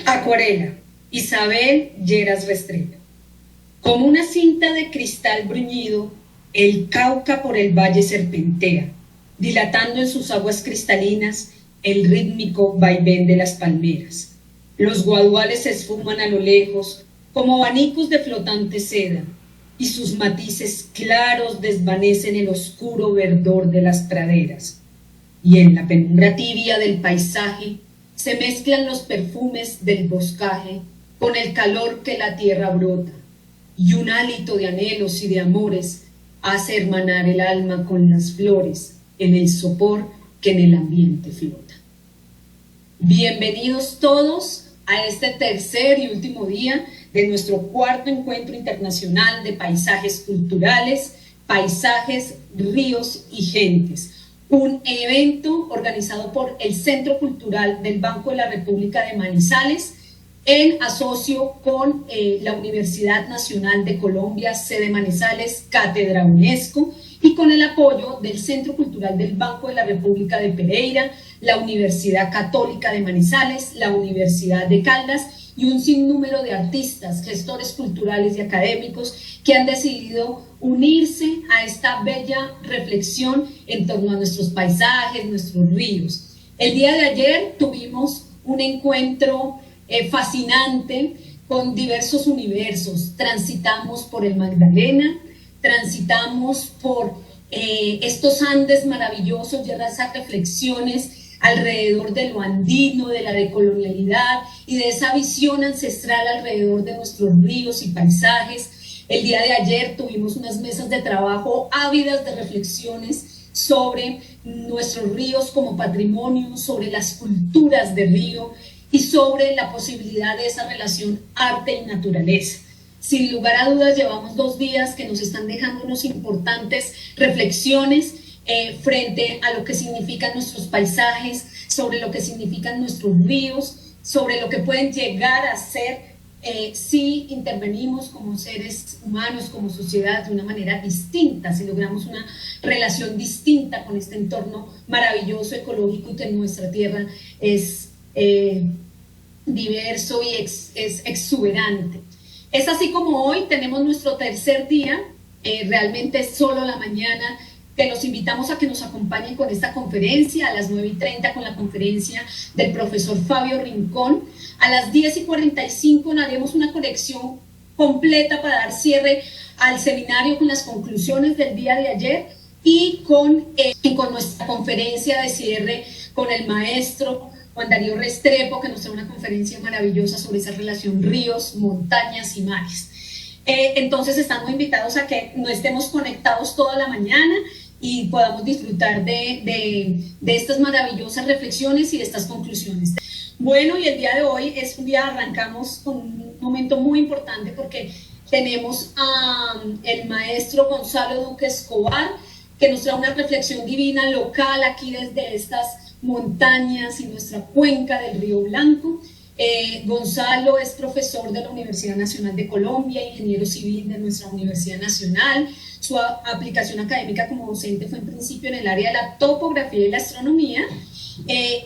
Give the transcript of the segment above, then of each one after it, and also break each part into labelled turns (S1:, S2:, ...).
S1: Acuarela, Isabel Lleras Restrepo. Como una cinta de cristal bruñido, el Cauca por el valle serpentea, dilatando en sus aguas cristalinas el rítmico vaivén de las palmeras. Los guaduales se esfuman a lo lejos como abanicos de flotante seda, y sus matices claros desvanecen el oscuro verdor de las praderas. Y en la penumbra tibia del paisaje se mezclan los perfumes del boscaje con el calor que la tierra brota, y un hálito de anhelos y de amores hace hermanar el alma con las flores en el sopor que en el ambiente flota. Bienvenidos todos a este tercer y último día de nuestro cuarto encuentro internacional de paisajes culturales, paisajes, ríos y gentes. Un evento organizado por el Centro Cultural del Banco de la República de Manizales en asocio con la Universidad Nacional de Colombia, sede Manizales, Cátedra UNESCO, y con el apoyo del Centro Cultural del Banco de la República de Pereira, la Universidad Católica de Manizales, la Universidad de Caldas y un sinnúmero de artistas, gestores culturales y académicos que han decidido unirse a esta bella reflexión en torno a nuestros paisajes, nuestros ríos. El día de ayer tuvimos un encuentro fascinante con diversos universos. Transitamos por el Magdalena, transitamos por estos Andes maravillosos y esas reflexiones alrededor de lo andino, de la decolonialidad y de esa visión ancestral alrededor de nuestros ríos y paisajes. El día de ayer tuvimos unas mesas de trabajo ávidas de reflexiones sobre nuestros ríos como patrimonio, sobre las culturas de río y sobre la posibilidad de esa relación arte y naturaleza. Sin lugar a dudas, llevamos 2 días que nos están dejando unas importantes reflexiones frente a lo que significan nuestros paisajes, sobre lo que significan nuestros ríos, sobre lo que pueden llegar a ser si intervenimos como seres humanos, como sociedad, de una manera distinta, si logramos una relación distinta con este entorno maravilloso, ecológico, y que nuestra tierra es diverso y es exuberante. Es así como hoy tenemos nuestro tercer día, realmente es solo la mañana, que los invitamos a que nos acompañen con esta conferencia, a las 9:30 con la conferencia del profesor Fabio Rincón. A las 10:45 haremos una conexión completa para dar cierre al seminario con las conclusiones del día de ayer y con nuestra conferencia de cierre con el maestro Juan Darío Restrepo, que nos trae una conferencia maravillosa sobre esa relación ríos, montañas y mares. Entonces están muy invitados a que no estemos conectados toda la mañana y podamos disfrutar de estas maravillosas reflexiones y de estas conclusiones. Bueno, y el día de hoy es un día, arrancamos con un momento muy importante porque tenemos al maestro Gonzalo Duque Escobar, que nos trae una reflexión divina local aquí desde estas montañas y nuestra cuenca del Río Blanco. Gonzalo es profesor de la Universidad Nacional de Colombia, ingeniero civil de nuestra Universidad Nacional. Su aplicación académica como docente fue en principio en el área de la topografía y la astronomía,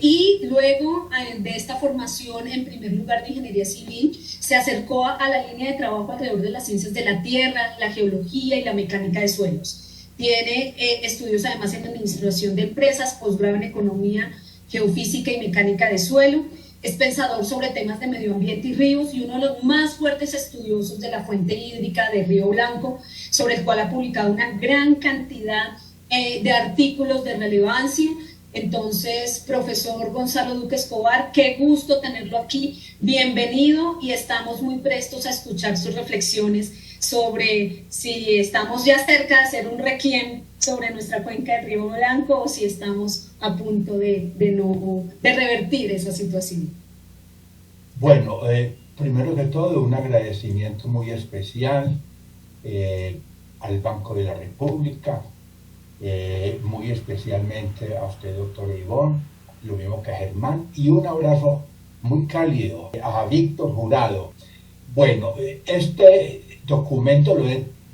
S1: y luego de esta formación, en primer lugar de ingeniería civil, se acercó a la línea de trabajo alrededor de las ciencias de la tierra, la geología y la mecánica de suelos. Tiene estudios además en administración de empresas, posgrado en economía, geofísica y mecánica de suelo. Es pensador sobre temas de medio ambiente y ríos y uno de los más fuertes estudiosos de la fuente hídrica de Río Blanco, sobre el cual ha publicado una gran cantidad de artículos de relevancia. Entonces, profesor Gonzalo Duque Escobar, qué gusto tenerlo aquí, bienvenido, y estamos muy prestos a escuchar sus reflexiones sobre si estamos ya cerca de hacer un requiem sobre nuestra cuenca del Río Blanco o si estamos a punto de revertir esa situación.
S2: Bueno, primero que todo, un agradecimiento muy especial al Banco de la República, muy especialmente a usted, doctor Ivonne, lo mismo que a Germán, y un abrazo muy cálido a Víctor Jurado. Bueno, este documento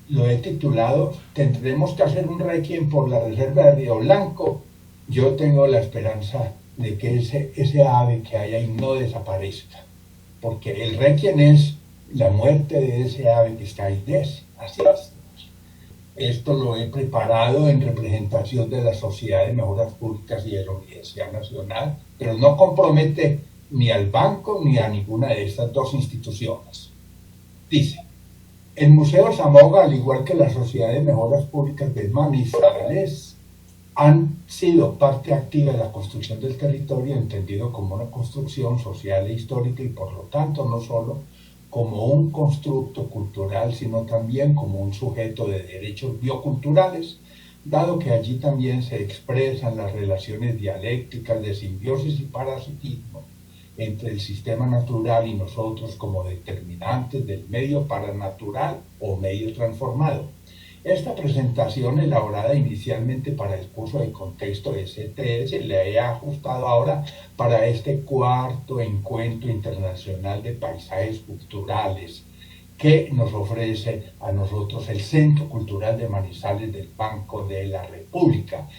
S2: lo he titulado "Tendremos que hacer un requiem por la reserva de Río Blanco". Yo tengo la esperanza de que ese ave que hay ahí no desaparezca, porque el requiem es la muerte de ese ave que está ahí. Así es. Esto lo he preparado en representación de la Sociedad de Mejoras Públicas y de la Universidad Nacional, pero no compromete ni al banco ni a ninguna de estas dos instituciones. Dice: el Museo Zamoga, al igual que la Sociedad de Mejoras Públicas de Manizales, han sido parte activa de la construcción del territorio, entendido como una construcción social e histórica, y por lo tanto no solo como un constructo cultural, sino también como un sujeto de derechos bioculturales, dado que allí también se expresan las relaciones dialécticas de simbiosis y parasitismo entre el sistema natural y nosotros como determinantes del medio paranatural o medio transformado. Esta presentación, elaborada inicialmente para el curso de contexto de CTS, le he ajustado ahora para este cuarto encuentro internacional de paisajes culturales que nos ofrece a nosotros el Centro Cultural de Manizales del Banco de la República.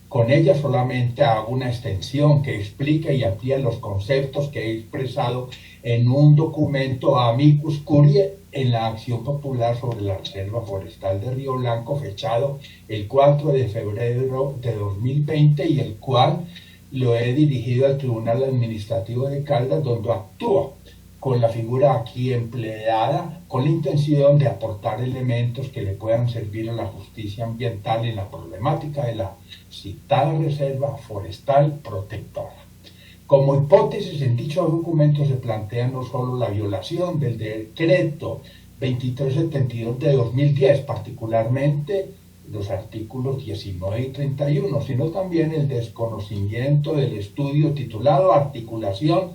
S2: Con ella solamente hago una extensión que explica y amplía los conceptos que he expresado en un documento Amicus Curiae en la Acción Popular sobre la Reserva Forestal de Río Blanco, fechado el 4 de febrero de 2020, y el cual lo he dirigido al Tribunal Administrativo de Caldas, donde actúo con la figura aquí empleada, con la intención de aportar elementos que le puedan servir a la justicia ambiental en la problemática de la citada reserva forestal protectora. Como hipótesis, en dicho documento se plantea no solo la violación del decreto 2372 de 2010, particularmente los artículos 19 y 31, sino también el desconocimiento del estudio titulado Articulación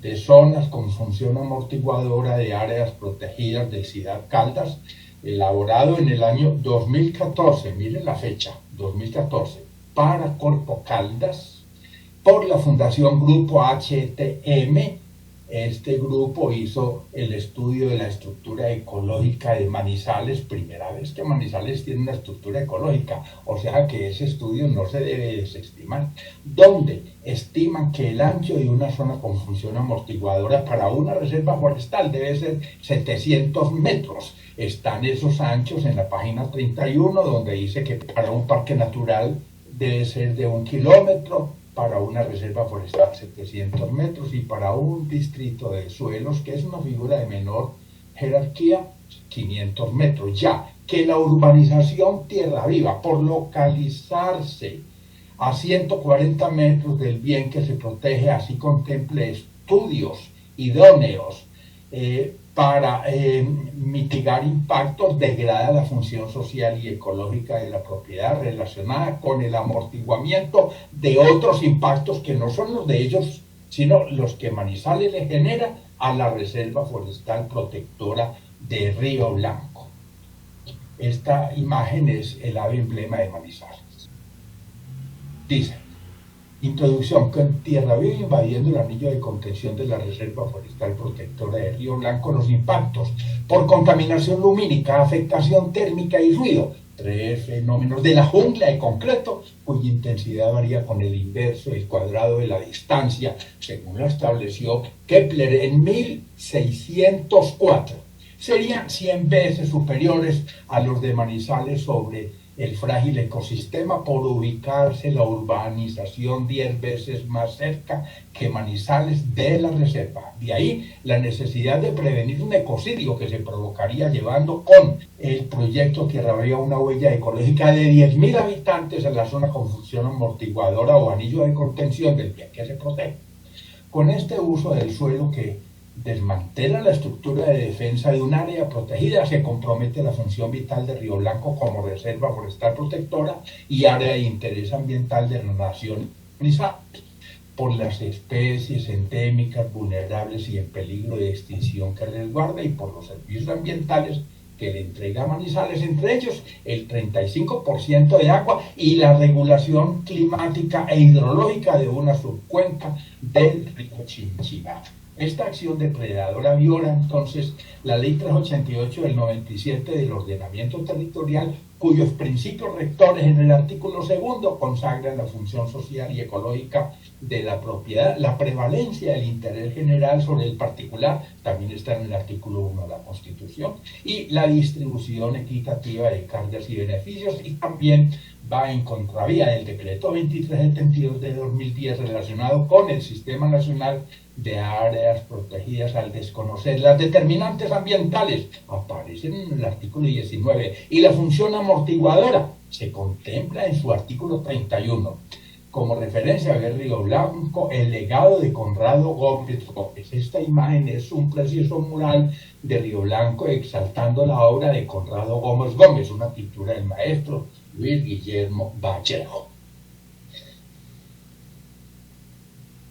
S2: de zonas con función amortiguadora de áreas protegidas del CIDAD Caldas, elaborado en el año 2014, miren la fecha, 2014, para Corpo Caldas, por la Fundación Grupo HTM. Este grupo hizo el estudio de la estructura ecológica de Manizales, primera vez que Manizales tiene una estructura ecológica, o sea que ese estudio no se debe desestimar, donde estiman que el ancho de una zona con función amortiguadora para una reserva forestal debe ser 700 metros. Están esos anchos en la página 31, donde dice que para un parque natural debe ser de 1 kilómetro, para una reserva forestal 700 metros, y para un distrito de suelos, que es una figura de menor jerarquía, 500 metros. Ya que la urbanización Tierra Viva, por localizarse a 140 metros del bien que se protege, así contemple estudios idóneos para mitigar impactos, degrada la función social y ecológica de la propiedad relacionada con el amortiguamiento de otros impactos que no son los de ellos, sino los que Manizales le genera a la Reserva Forestal Protectora de Río Blanco. Esta imagen es el ave emblema de Manizales. Dice: Introducción: con Tierra Viva invadiendo el anillo de contención de la Reserva Forestal Protectora de Río Blanco, los impactos por contaminación lumínica, afectación térmica y ruido, tres fenómenos de la jungla de concreto, cuya intensidad varía con el inverso del cuadrado de la distancia, según lo estableció Kepler en 1604. Serían 100 veces superiores a los de Manizales sobre el frágil ecosistema, por ubicarse la urbanización 10 veces más cerca que Manizales de la reserva. De ahí la necesidad de prevenir un ecocidio que se provocaría llevando con el proyecto Tierra Viva una huella ecológica de 10.000 habitantes en la zona con función amortiguadora o anillo de contención del bien que se protege. Con este uso del suelo que desmantela la estructura de defensa de un área protegida, se compromete la función vital de Río Blanco como reserva forestal protectora y área de interés ambiental de la nación por las especies endémicas vulnerables y en peligro de extinción que resguarda y por los servicios ambientales que le entrega a Manizales, entre ellos el 35% de agua y la regulación climática e hidrológica de una subcuenca del río Chinchiná. Esta acción depredadora viola entonces la Ley 388 del 97 del ordenamiento territorial, cuyos principios rectores en el artículo 2 consagran la función social y ecológica de la propiedad, la prevalencia del interés general sobre el particular, también está en el artículo 1 de la Constitución, y la distribución equitativa de cargas y beneficios, y también va en contravía del decreto 2372 de 2010 relacionado con el Sistema Nacional de Áreas Protegidas al desconocer las determinantes ambientales, aparecen en el artículo 19, y la función amortiguadora se contempla en su artículo 31. Como referencia a Río Blanco, el legado de Conrado Gómez Gómez. Esta imagen es un precioso mural de Río Blanco exaltando la obra de Conrado Gómez Gómez, una pintura del maestro Luis Guillermo Vallejo.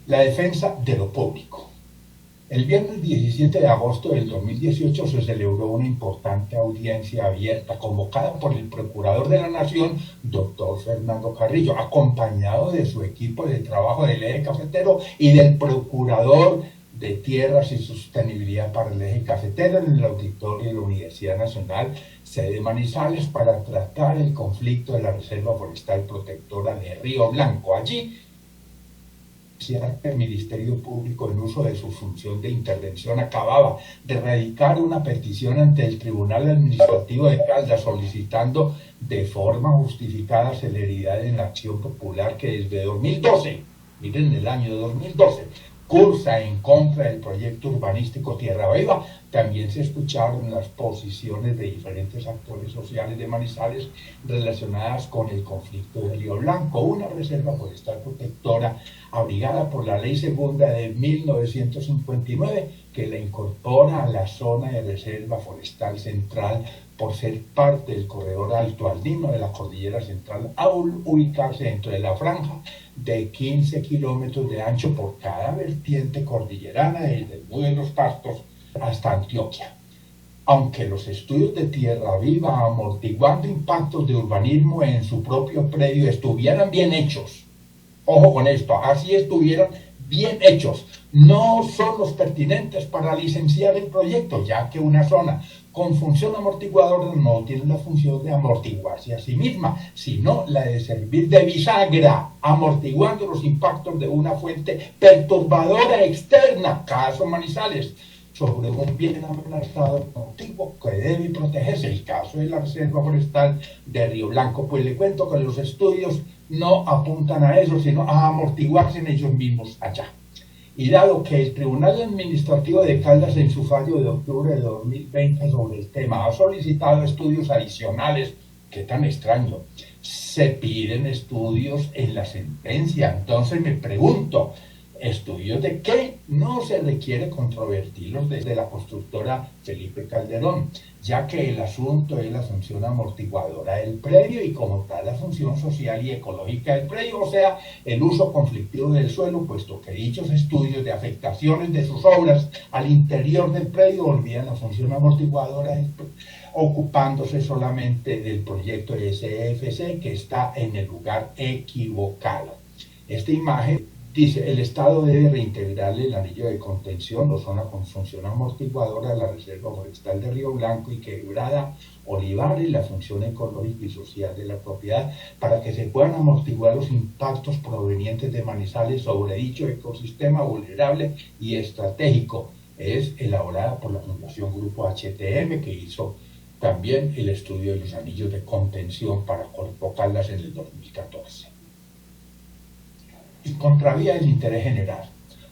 S2: La defensa de lo público. El viernes 17 de agosto del 2018 se celebró una importante audiencia abierta convocada por el Procurador de la Nación, doctor Fernando Carrillo, acompañado de su equipo de trabajo del eje cafetero y del Procurador de Tierras y Sostenibilidad para el eje cafetero en el auditorio de la Universidad Nacional, sede Manizales, para tratar el conflicto de la Reserva Forestal Protectora de Río Blanco. Allí, el Ministerio Público, en uso de su función de intervención, acababa de radicar una petición ante el Tribunal Administrativo de Caldas solicitando de forma justificada celeridad en la acción popular que desde 2012, miren, el año 2012, cursa en contra del proyecto urbanístico Tierra Viva. También se escucharon las posiciones de diferentes actores sociales de Manizales relacionadas con el conflicto de Río Blanco, una reserva forestal protectora abrigada por la Ley Segunda de 1959, que la incorpora a la zona de reserva forestal central por ser parte del corredor alto andino de la Cordillera Central, a ubicarse dentro de la franja de 15 kilómetros de ancho por cada vertiente cordillerana, desde el Nudo de los Pastos hasta Antioquia. Aunque los estudios de Tierra Viva amortiguando impactos de urbanismo en su propio predio estuvieran bien hechos, ojo con esto, así estuvieran bien hechos, no son los pertinentes para licenciar el proyecto, ya que una zona con función amortiguadora no tiene la función de amortiguarse a sí misma, sino la de servir de bisagra, amortiguando los impactos de una fuente perturbadora externa, caso Manizales, sobre un bien amenazado motivo que debe protegerse, el caso de la Reserva Forestal de Río Blanco. Pues le cuento que los estudios no apuntan a eso, sino a amortiguarse en ellos mismos allá. Y dado que el Tribunal Administrativo de Caldas, en su fallo de octubre de 2020 sobre el tema, ha solicitado estudios adicionales, qué tan extraño, se piden estudios en la sentencia. Entonces me pregunto, ¿estudios de qué? No se requiere controvertirlos desde la constructora Felipe Calderón, ya que el asunto es la función amortiguadora del predio y como tal la función social y ecológica del predio, o sea, el uso conflictivo del suelo, puesto que dichos estudios de afectaciones de sus obras al interior del predio olvidan la función amortiguadora del predio, ocupándose solamente del proyecto SFC que está en el lugar equivocado. Esta imagen dice, el Estado debe reintegrarle el anillo de contención o zona con función amortiguadora a la Reserva Forestal de Río Blanco y Quebrada Olivares, la función ecológica y social de la propiedad, para que se puedan amortiguar los impactos provenientes de Manizales sobre dicho ecosistema vulnerable y estratégico. Es elaborada por la Fundación Grupo HTM, que hizo también el estudio de los anillos de contención para Corpo Caldas en el 2014. Y contravía el interés general,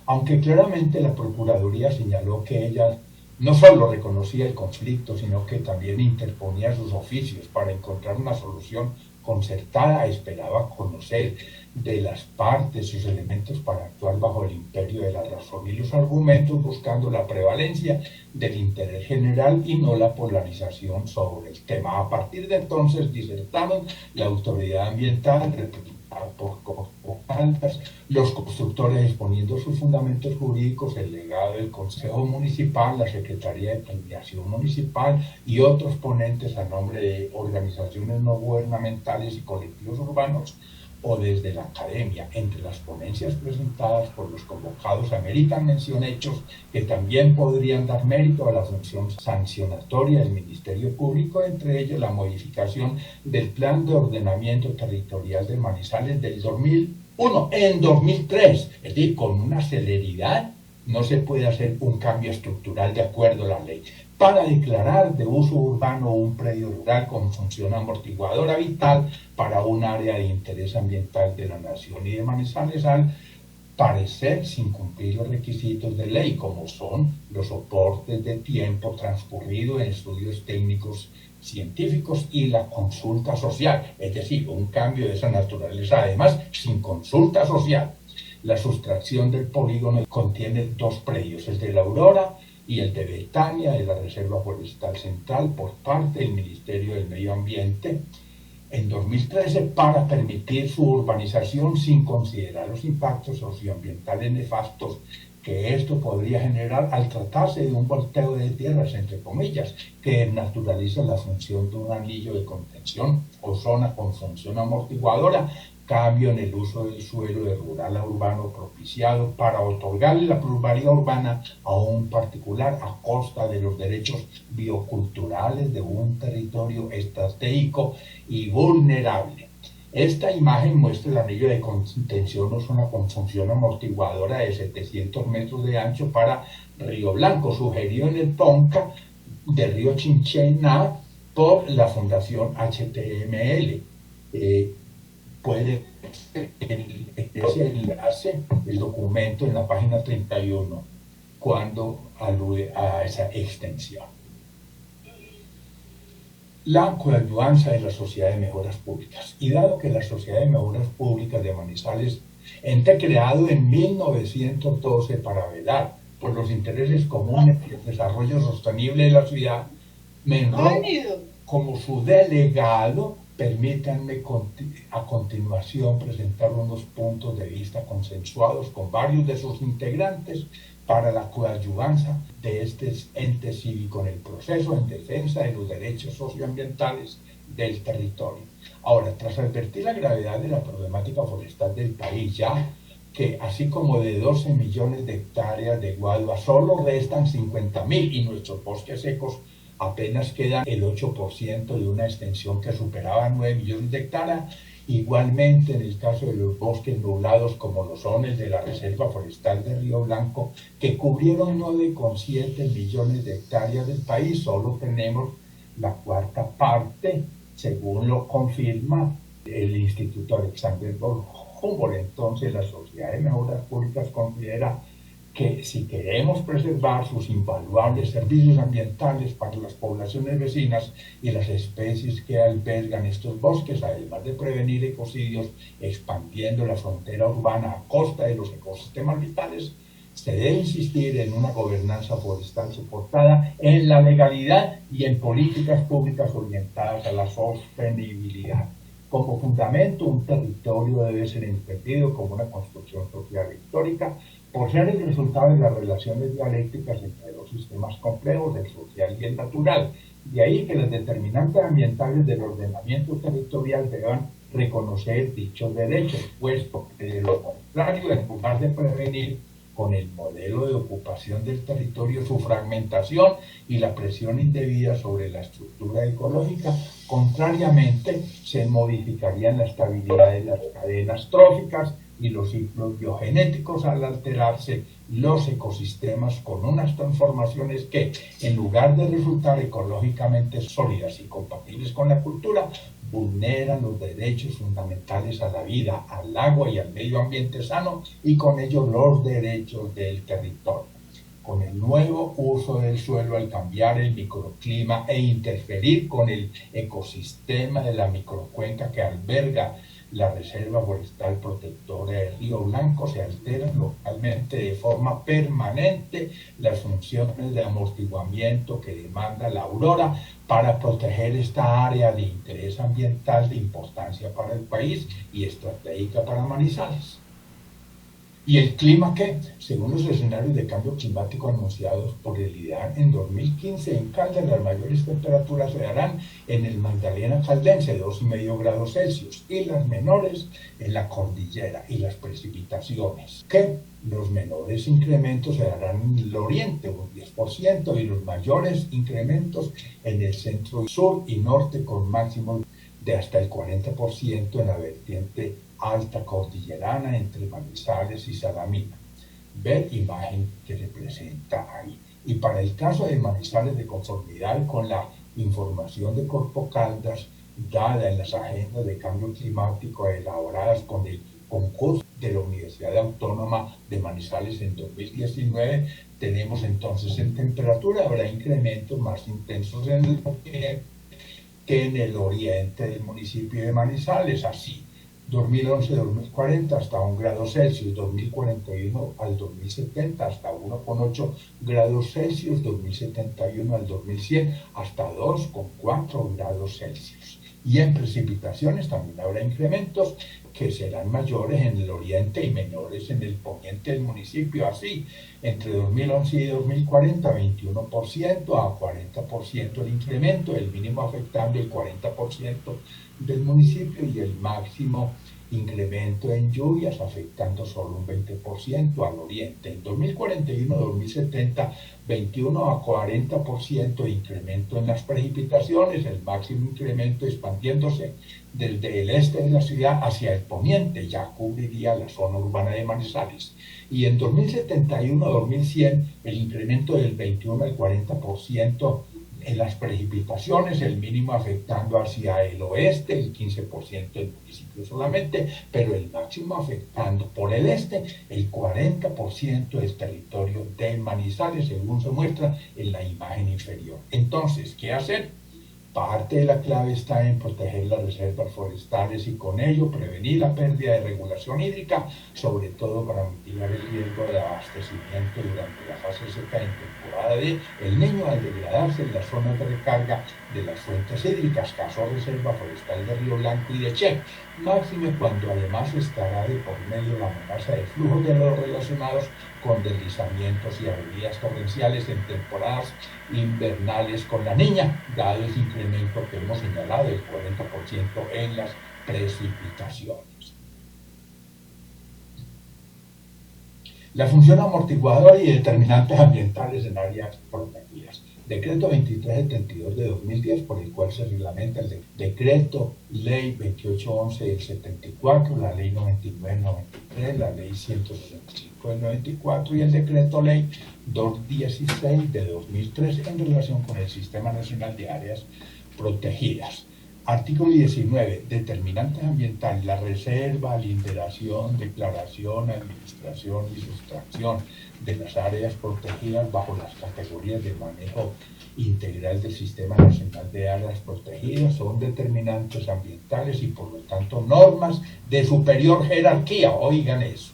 S2: aunque claramente la Procuraduría señaló que ella no solo reconocía el conflicto, sino que también interponía sus oficios para encontrar una solución concertada. Esperaba conocer de las partes sus elementos para actuar bajo el imperio de la razón y los argumentos, buscando la prevalencia del interés general y no la polarización sobre el tema. A partir de entonces disertaron la autoridad ambiental, representada por Caldas, los constructores exponiendo sus fundamentos jurídicos, el legado del Consejo Municipal, la Secretaría de Planeación Municipal y otros ponentes a nombre de organizaciones no gubernamentales y colectivos urbanos, o desde la academia. Entre las ponencias presentadas por los convocados ameritan mención hechos que también podrían dar mérito a la función sancionatoria del Ministerio Público, entre ellos la modificación del Plan de Ordenamiento Territorial de Manizales del 2001 en 2003, es decir, con una celeridad. No se puede hacer un cambio estructural de acuerdo a la ley para declarar de uso urbano un predio rural con función amortiguadora vital para un área de interés ambiental de la nación y de Manizales, al parecer sin cumplir los requisitos de ley, como son los soportes de tiempo transcurrido en estudios técnicos científicos y la consulta social, es decir, un cambio de esa naturaleza, además sin consulta social. La sustracción del polígono contiene dos predios, el de la Aurora y el de Betania, de la Reserva Forestal Central, por parte del Ministerio del Medio Ambiente en 2013, para permitir su urbanización sin considerar los impactos socioambientales nefastos que esto podría generar al tratarse de un volteo de tierras, entre comillas, que naturaliza la función de un anillo de contención o zona con función amortiguadora, cambio en el uso del suelo de rural a urbano propiciado para otorgarle la plusvalía urbana a un particular a costa de los derechos bioculturales de un territorio estratégico y vulnerable. Esta imagen muestra el anillo de contención o zona con función amortiguadora de 700 metros de ancho para Río Blanco, sugerido en el PONCA de Río Chinchena por la Fundación HTML. Puede ese enlace, el documento en la página 31, cuando alude a esa extensión. La coadyuvanza de la Sociedad de Mejoras Públicas. Y dado que la Sociedad de Mejoras Públicas de Manizales, ente creado en 1912 para velar por los intereses comunes y el desarrollo sostenible de la ciudad, me enroló como su delegado. Permítanme a continuación presentar unos puntos de vista consensuados con varios de sus integrantes para la coadyuvanza de este ente cívico en el proceso en defensa de los derechos socioambientales del territorio. Ahora, tras advertir la gravedad de la problemática forestal del país, ya que así como de 12 millones de hectáreas de guadua solo restan 50.000 y nuestros bosques secos apenas quedan el 8% de una extensión que superaba 9 millones de hectáreas. Igualmente, en el caso de los bosques nublados, como los son el de la Reserva Forestal de Río Blanco, que cubrieron 9,7 millones de hectáreas del país, solo tenemos la cuarta parte, según lo confirma el Instituto Alexander von Humboldt. Entonces, la Sociedad de Mejoras Públicas considera que si queremos preservar sus invaluables servicios ambientales para las poblaciones vecinas y las especies que albergan estos bosques, además de prevenir ecocidios expandiendo la frontera urbana a costa de los ecosistemas vitales, se debe insistir en una gobernanza forestal soportada en la legalidad y en políticas públicas orientadas a la sostenibilidad. Como fundamento, un territorio debe ser entendido como una construcción social histórica, por ser el resultado de las relaciones dialécticas entre dos sistemas complejos, el social y el natural. De ahí que las determinantes ambientales del ordenamiento territorial deban reconocer dichos derechos, puesto que de lo contrario, en lugar de prevenir con el modelo de ocupación del territorio su fragmentación y la presión indebida sobre la estructura ecológica, contrariamente se modificarían la estabilidad de las cadenas tróficas y los ciclos biogenéticos al alterarse los ecosistemas con unas transformaciones que, en lugar de resultar ecológicamente sólidas y compatibles con la cultura, vulneran los derechos fundamentales a la vida, al agua y al medio ambiente sano y con ello los derechos del territorio. Con el nuevo uso del suelo al cambiar el microclima e interferir con el ecosistema de la microcuenca que alberga la Reserva Forestal Protectora del Río Blanco, se alteran localmente de forma permanente las funciones de amortiguamiento que demanda la Aurora para proteger esta área de interés ambiental de importancia para el país y estratégica para Manizales. ¿Y el clima qué? Según los escenarios de cambio climático anunciados por el IDEAN en 2015, en Caldas las mayores temperaturas se darán en el Magdalena Caldense, 2,5 grados Celsius, y las menores en la cordillera, y las precipitaciones, que los menores incrementos se darán en el oriente, un 10%, y los mayores incrementos en el centro, sur y norte, con máximos de hasta el 40% en la vertiente alta cordillerana entre Manizales y Salamina. Ver imagen que se presenta ahí. Y para el caso de Manizales, de conformidad con la información de Corpo Caldas dada en las agendas de cambio climático elaboradas con el concurso de la Universidad Autónoma de Manizales en 2019, tenemos entonces en temperatura habrá incrementos más intensos en el occidente que en el oriente del municipio de Manizales, así 2011-2040 hasta 1 grado Celsius, 2041 al 2070 hasta 1,8 grados Celsius, 2071 al 2100 hasta 2,4 grados Celsius. Y en precipitaciones también habrá incrementos que serán mayores en el oriente y menores en el poniente del municipio, así entre 2011 y 2040 21% a 40% el incremento, el mínimo afectando el 40% del municipio y el máximo incremento en lluvias afectando solo un 20% al oriente. En 2041-2070, 21 a 40% de incremento en las precipitaciones, el máximo incremento expandiéndose desde el este de la ciudad hacia el poniente, ya cubriría la zona urbana de Manizales. Y en 2071-2100, el incremento del 21 al 40% en las precipitaciones, el mínimo afectando hacia el oeste, el 15% del municipio solamente, pero el máximo afectando por el este, el 40% del territorio de Manizales, según se muestra en la imagen inferior. Entonces, ¿qué hacer? Parte de la clave está en proteger las reservas forestales y con ello prevenir la pérdida de regulación hídrica, sobre todo para mitigar el riesgo de abastecimiento durante la fase seca en temporada de El Niño al degradarse en las zonas de recarga de las fuentes hídricas, caso Reserva Forestal de Río Blanco y de Che, máxime cuando además estará de por medio la amenaza de flujos de lodo relacionados con deslizamientos y avenidas torrenciales en temporadas invernales con la Niña, dado el incremento que hemos señalado del 40% en las precipitaciones. La función amortiguadora y determinantes ambientales en áreas protegidas. Decreto 2372 de 2010, por el cual se reglamenta el Decreto Ley 2811 del 74, la Ley 9993, la Ley 165 del 94 y el Decreto Ley 216 de 2003 en relación con el Sistema Nacional de Áreas Protegidas. Artículo 19. Determinantes ambientales. La reserva, linderación, declaración, administración y sustracción de las áreas protegidas bajo las categorías de manejo integral del Sistema Nacional de Áreas Protegidas son determinantes ambientales y por lo tanto normas de superior jerarquía. Oigan eso,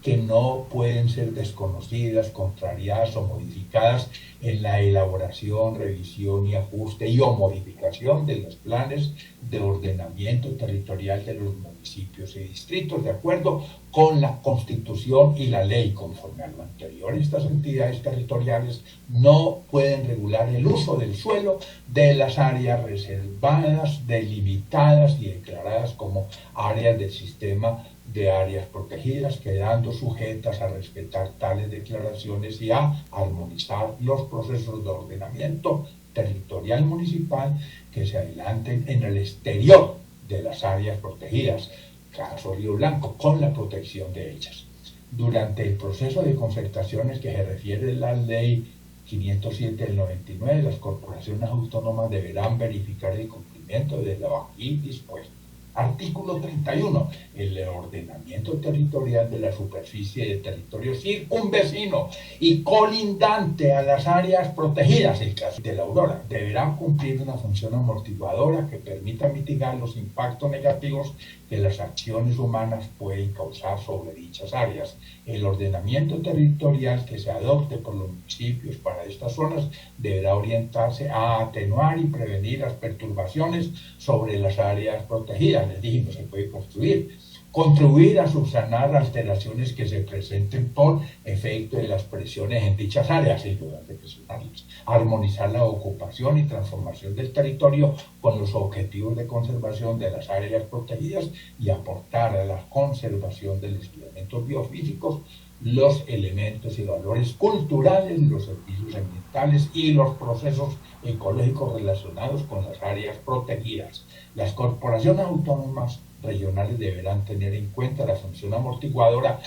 S2: que no pueden ser desconocidas, contrariadas o modificadas en la elaboración, revisión y ajuste y o modificación de los planes de ordenamiento territorial de los municipios municipios y distritos, de acuerdo con la Constitución y la ley. Conforme a lo anterior, estas entidades territoriales no pueden regular el uso del suelo de las áreas reservadas, delimitadas y declaradas como áreas del sistema de áreas protegidas, quedando sujetas a respetar tales declaraciones y a armonizar los procesos de ordenamiento territorial municipal que se adelanten en el exterior de las áreas protegidas, caso Río Blanco, con la protección de ellas. Durante el proceso de concertaciones que se refiere a la ley 507 del 99, las corporaciones autónomas deberán verificar el cumplimiento de lo aquí dispuesto. Artículo 31. El ordenamiento territorial de la superficie de territorio circunvecino y colindante a las áreas protegidas, el caso de la Aurora, deberán cumplir una función amortiguadora que permita mitigar los impactos negativos que las acciones humanas pueden causar sobre dichas áreas. El ordenamiento territorial que se adopte por los municipios para estas zonas deberá orientarse a atenuar y prevenir las perturbaciones sobre las áreas protegidas. Les dije, no se puede construir. Contribuir a subsanar alteraciones que se presenten por efecto de las presiones en dichas áreas, sin duda de presionarlas. Armonizar la ocupación y transformación del territorio con los objetivos de conservación de las áreas protegidas y aportar a la conservación de los elementos biofísicos, los elementos y valores culturales, los servicios ambientales y los procesos ecológicos relacionados con las áreas protegidas. Las corporaciones autónomas regionales deberán tener en cuenta la función amortiguadora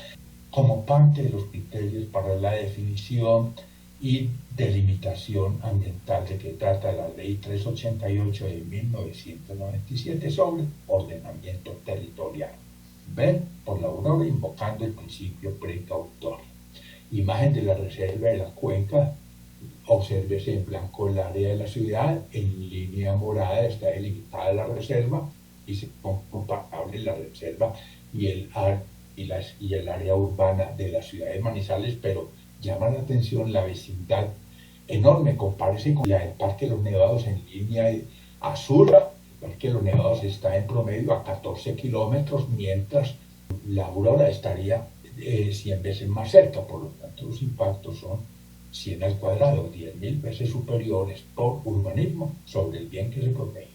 S2: como parte de los criterios para la definición y delimitación ambiental de que trata la Ley 388 de 1997 sobre ordenamiento territorial. Ver por la Aurora invocando el principio precautorio. Imagen de la reserva de la cuenca. Obsérvese en blanco el área de la ciudad, en línea morada está delimitada la reserva y se comparte la reserva y el área urbana de la ciudad de Manizales, pero llama la atención la vecindad enorme, compárese con la del Parque de los Nevados en línea azul. El Parque de los Nevados está en promedio a 14 kilómetros, mientras la Aurora estaría 100 veces más cerca, por lo tanto los impactos son 100 al cuadrado, 10.000 veces superiores por urbanismo sobre el bien que se protege.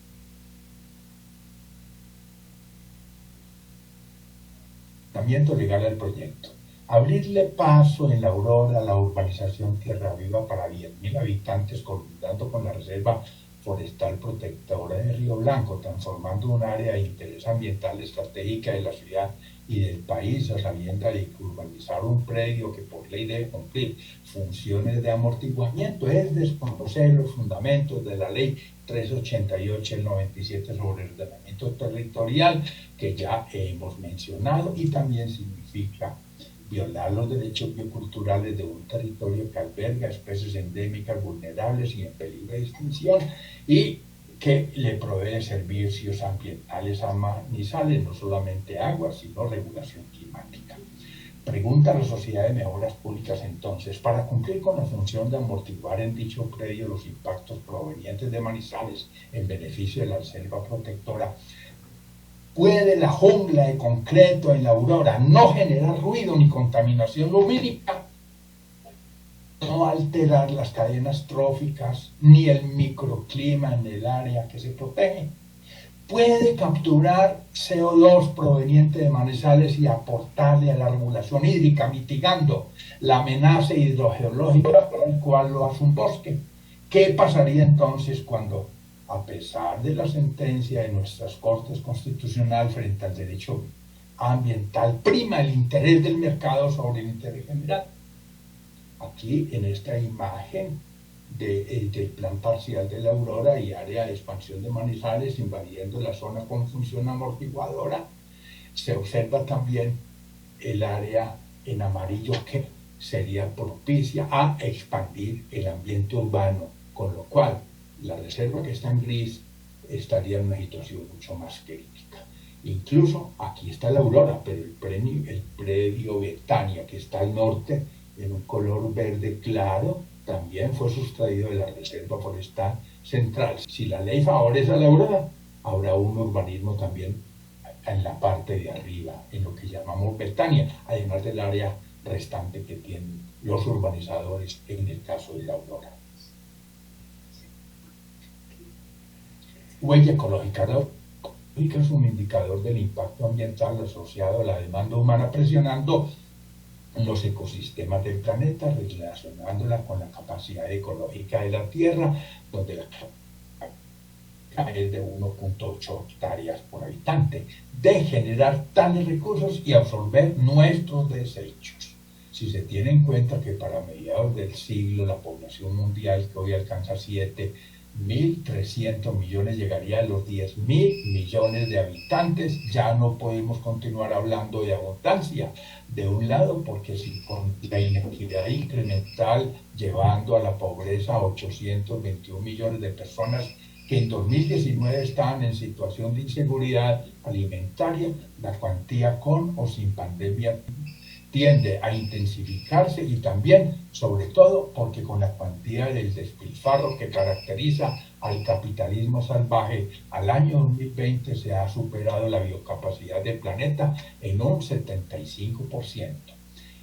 S2: Tratamiento legal al proyecto. Abrirle paso en la Aurora a la urbanización Tierra Viva para 10.000 habitantes, colindando con la Reserva Forestal Protectora de Río Blanco, transformando un área de interés ambiental estratégica de la ciudad y del país, a sabiendas de urbanizar un predio que por ley debe cumplir funciones de amortiguamiento, es desconocer los fundamentos de la Ley 388 del 97 sobre el ordenamiento territorial, que ya hemos mencionado, y también significa violar los derechos bioculturales de un territorio que alberga especies endémicas vulnerables y en peligro de extinción y que le provee servicios ambientales a Manizales, no solamente agua, sino regulación climática. Pregunta a la Sociedad de Mejoras Públicas entonces, para cumplir con la función de amortiguar en dicho predio los impactos provenientes de Manizales en beneficio de la reserva protectora, ¿puede la jungla de concreto en la Aurora no generar ruido ni contaminación lumínica? No alterar las cadenas tróficas ni el microclima en el área que se protege. Puede capturar CO2 proveniente de Manizales y aportarle a la regulación hídrica, mitigando la amenaza hidrogeológica por el cual lo hace un bosque. ¿Qué pasaría entonces cuando, a pesar de la sentencia de nuestras Cortes Constitucional frente al derecho ambiental, prima el interés del mercado sobre el interés general? Aquí en esta imagen del plan parcial de la Aurora y área de expansión de Manizales invadiendo la zona con función amortiguadora, se observa también el área en amarillo que sería propicia a expandir el ambiente urbano, con lo cual la reserva que está en gris estaría en una situación mucho más crítica. Incluso aquí está la Aurora, pero el predio Betania, que está al norte, en un color verde claro, también fue sustraído de la Reserva Forestal Central. Si la ley favorece a la Aurora, habrá un urbanismo también en la parte de arriba, en lo que llamamos Betania, además del área restante que tienen los urbanizadores en el caso de la Aurora. Huella ecológica. La huella es un indicador del impacto ambiental asociado a la demanda humana, presionando los ecosistemas del planeta, relacionándola con la capacidad ecológica de la Tierra, donde la es de 1.8 hectáreas por habitante, de generar tales recursos y absorber nuestros desechos. Si se tiene en cuenta que para mediados del siglo la población mundial, que hoy alcanza 7.300 millones, llegaría a los 10.000 millones de habitantes, ya no podemos continuar hablando de abundancia. De un lado, porque si con la inequidad incremental llevando a la pobreza a 821 millones de personas que en 2019 estaban en situación de inseguridad alimentaria, la cuantía con o sin pandemia tiende a intensificarse, y también, sobre todo, porque con la cuantía del despilfarro que caracteriza al capitalismo salvaje, al año 2020 se ha superado la biocapacidad del planeta en un 75%.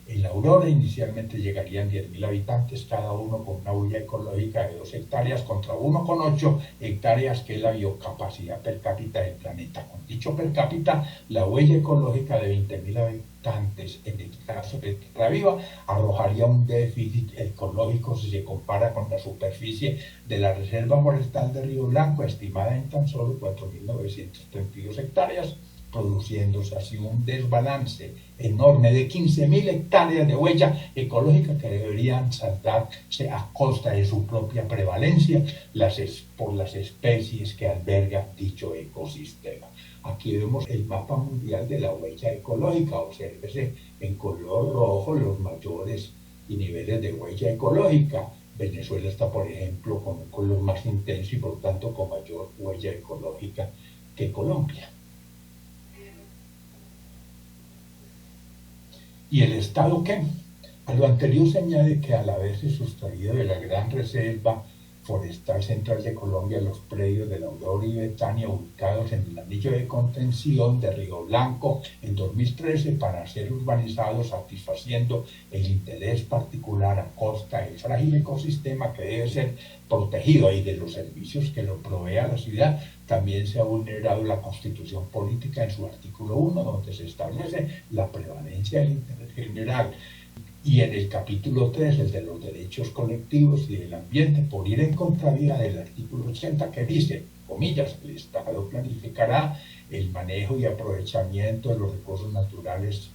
S2: En la Aurora inicialmente llegarían 10.000 habitantes, cada uno con una huella ecológica de 2 hectáreas contra 1,8 hectáreas, que es la biocapacidad per cápita del planeta. Con dicho per cápita, la huella ecológica de 20.000 habitantes en el caso de Tierra Viva arrojaría un déficit ecológico si se compara con la superficie de la Reserva Forestal de Río Blanco, estimada en tan solo 4.932 hectáreas, produciéndose así un desbalance enorme de 15.000 hectáreas de huella ecológica que deberían saldarse a costa de su propia prevalencia por las especies que alberga dicho ecosistema. Aquí vemos el mapa mundial de la huella ecológica. Obsérvese en color rojo los mayores y niveles de huella ecológica. Venezuela está, por ejemplo, con un color más intenso y por tanto con mayor huella ecológica que Colombia. ¿Y el Estado qué? A lo anterior se añade que al haberse sustraído de la Gran Reserva Forestal Central de Colombia los predios de la Aurora y Betania, ubicados en el anillo de contención de Río Blanco en 2013 para ser urbanizados, satisfaciendo el interés particular a costa del frágil ecosistema que debe ser protegido y de los servicios que lo provee a la ciudad, también se ha vulnerado la Constitución Política en su artículo 1, donde se establece la prevalencia del interés general. Y en el capítulo 3, el de los derechos colectivos y del ambiente, por ir en contravía del artículo 80, que dice, comillas, el Estado planificará el manejo y aprovechamiento de los recursos naturales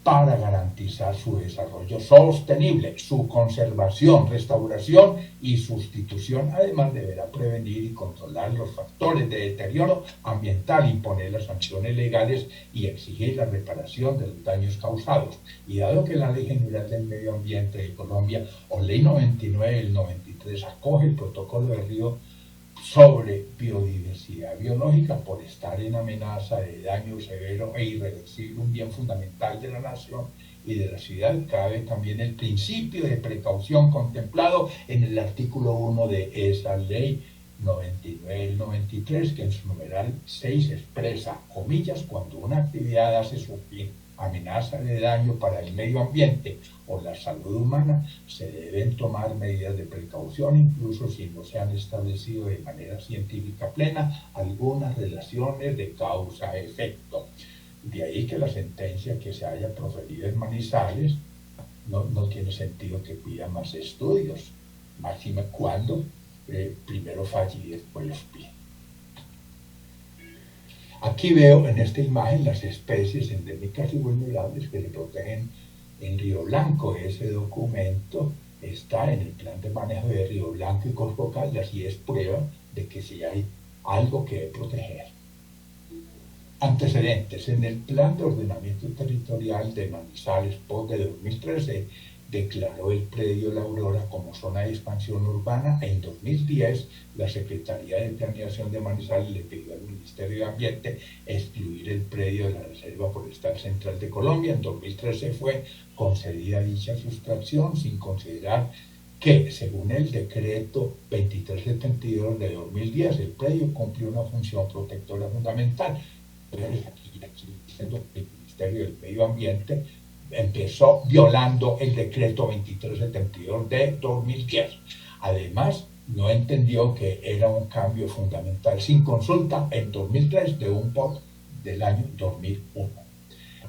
S2: para garantizar su desarrollo sostenible, su conservación, restauración y sustitución. Además, deberá prevenir y controlar los factores de deterioro ambiental, imponer las sanciones legales y exigir la reparación de los daños causados. Y dado que la Ley General del Medio Ambiente de Colombia, o Ley 99 del 93, acoge el Protocolo de Río sobre biodiversidad biológica por estar en amenaza de daño severo e irreversible un bien fundamental de la nación y de la ciudad, cabe también el principio de precaución contemplado en el artículo 1 de esa ley 99 del 93, que en su numeral 6 expresa, comillas, cuando una actividad hace sufrir amenaza de daño para el medio ambiente o la salud humana, se deben tomar medidas de precaución, incluso si no se han establecido de manera científica plena algunas relaciones de causa-efecto. De ahí que la sentencia que se haya proferido en Manizales no tiene sentido que pida más estudios, máxima cuando primero falle y después los pide. Aquí veo en esta imagen las especies endémicas y vulnerables que se protegen en Río Blanco. Ese documento está en el plan de manejo de Río Blanco y Cosco Caldas y es prueba de que sí hay algo que proteger. Antecedentes. En el Plan de Ordenamiento Territorial de Manizales POT de 2013 declaró el predio La Aurora como zona de expansión urbana. En 2010 la Secretaría de Planeación de Manizales le pidió al Ministerio de Ambiente excluir el predio de la Reserva Forestal Central de Colombia. En 2013 fue concedida dicha sustracción sin considerar que, según el decreto 2372 de 2010, el predio cumplió una función protectora fundamental. aquí diciendo que el Ministerio del Medio Ambiente empezó violando el decreto 2372 de 2010. Además, no entendió que era un cambio fundamental sin consulta en 2003 de un POT del año 2001.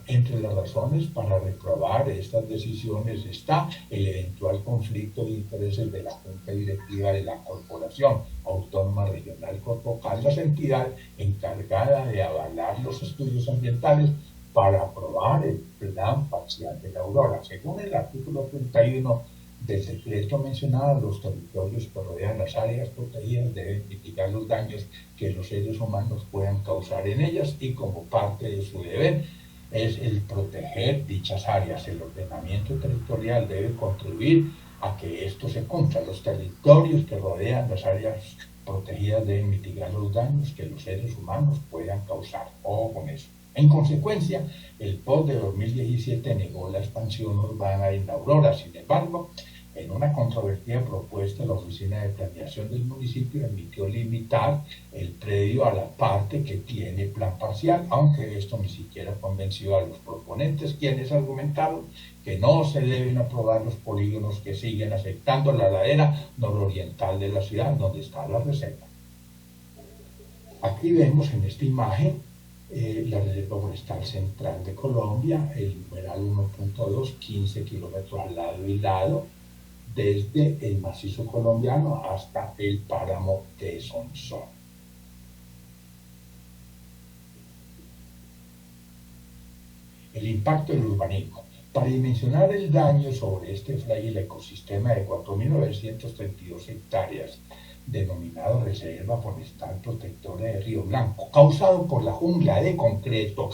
S2: Entre las razones para reprobar estas decisiones está el eventual conflicto de intereses de la Junta Directiva de la Corporación Autónoma Regional Corpocaldas, entidad encargada de avalar los estudios ambientales para aprobar el plan parcial de la Aurora. Según el artículo 31 del decreto mencionado, los territorios que rodean las áreas protegidas deben mitigar los daños que los seres humanos puedan causar en ellas, y como parte de su deber es el proteger dichas áreas. El ordenamiento territorial debe contribuir a que esto se cumpla. Los territorios que rodean las áreas protegidas deben mitigar los daños que los seres humanos puedan causar. Ojo con eso. En consecuencia, el POT de 2017 negó la expansión urbana en Aurora. Sin embargo, en una controvertida propuesta, la Oficina de Planeación del municipio emitió limitar el predio a la parte que tiene plan parcial, aunque esto ni siquiera convenció a los proponentes, quienes argumentaron que no se deben aprobar los polígonos que siguen afectando la ladera nororiental de la ciudad, donde está la reserva. Aquí vemos en esta imagen la Reserva Forestal Central de Colombia, el numeral 1.2, 15 kilómetros al lado y lado, desde el macizo colombiano hasta el páramo de Sonsón. El impacto del urbanismo. Para dimensionar el daño sobre este frágil ecosistema de 4.932 hectáreas, denominado Reserva Forestal Protectora de Río Blanco, causado por la jungla de concreto